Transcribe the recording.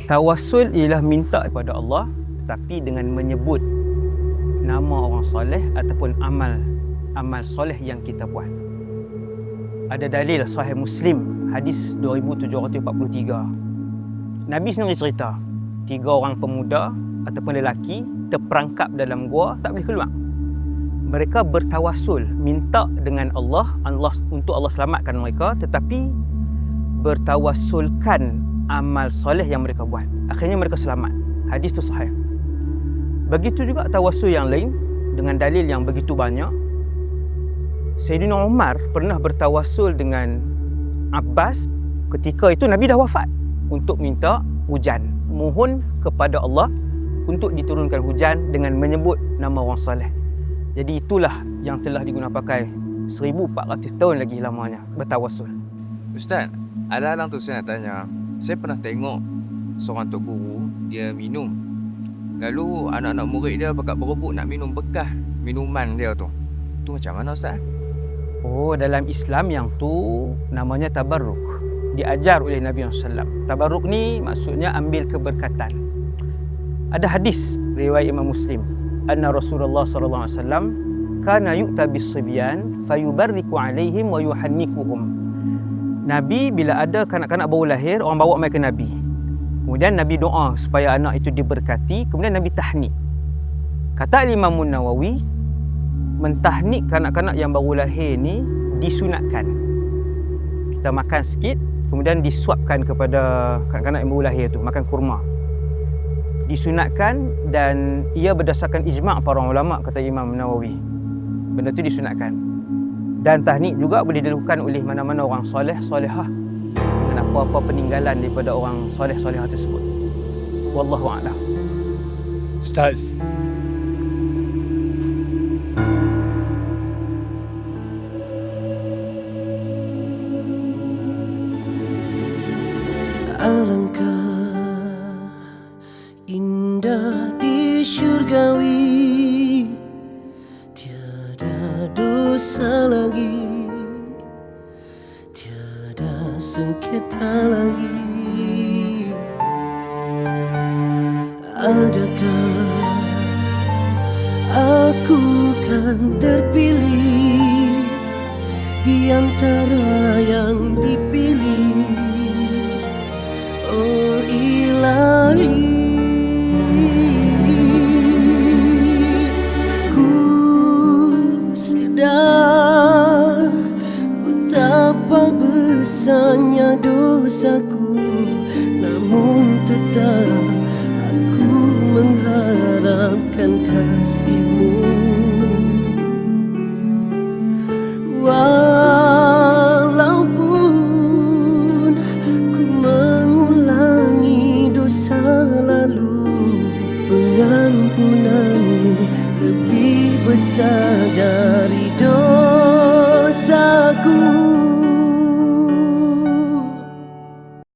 Tawassul ialah minta kepada Allah tetapi dengan menyebut nama orang soleh ataupun amal soleh yang kita buat. Ada dalil Sahih Muslim hadis 2743. Nabi sendiri cerita 3 orang pemuda ataupun lelaki terperangkap dalam gua, tak boleh keluar. Mereka bertawassul, minta dengan Allah untuk Allah selamatkan mereka, tetapi bertawassulkan amal soleh yang mereka buat. Akhirnya mereka selamat. Hadis tu sahih. Begitu juga tawassul yang lain dengan dalil yang begitu banyak. Sayyidina Umar pernah bertawassul dengan Abbas ketika itu Nabi dah wafat untuk minta hujan. Mohon kepada Allah untuk diturunkan hujan dengan menyebut nama orang soleh. Jadi itulah yang telah digunakan pakai 1400 tahun lagi lamanya bertawassul. Ustaz, alang-alang tu saya nak tanya. Saya pernah tengok seorang tok guru, dia minum. Lalu anak-anak murid dia pakat berebut nak minum bekas minuman dia tu. Tu macam mana Ustaz? Oh, dalam Islam yang tu namanya tabarruk. Diajar oleh Nabi SAW. Tabarruk ni maksudnya ambil keberkatan. Ada hadis riwayat Imam Muslim. Anna Rasulullah sallallahu alaihi wasallam kana yu'ta bis-sibyan fayubarriku alaihim wa yuhannikuhum. Nabi bila ada kanak-kanak baru lahir, orang bawa mereka Nabi. Kemudian Nabi doa supaya anak itu diberkati, kemudian Nabi tahnik. Kata Imam Nawawi, mentahnik kanak-kanak yang baru lahir ni disunatkan. Kita makan sikit, kemudian disuapkan kepada kanak-kanak yang baru lahir tu, makan kurma. Disunatkan dan ia berdasarkan ijma' para ulama, kata Imam Nawawi. Benda tu disunatkan. Dan tahnik juga boleh dilakukan oleh mana-mana orang soleh, solehah dengan apa-apa peninggalan daripada orang soleh, solehah tersebut. Wallahu a'lam. Ustaz, alangkah indah di syurgawi, tiada dosa lagi, tiada sengketa lagi. Adakah aku kan terpilih di antara yang dipilih? Oh Ilahi, ku sedar betapa besarnya dosaku, namun tetap aku mengharapkan kasih-Mu. Walaupun ku mengulangi dosa lalu, pengampunan-Mu lebih besar dari dosa.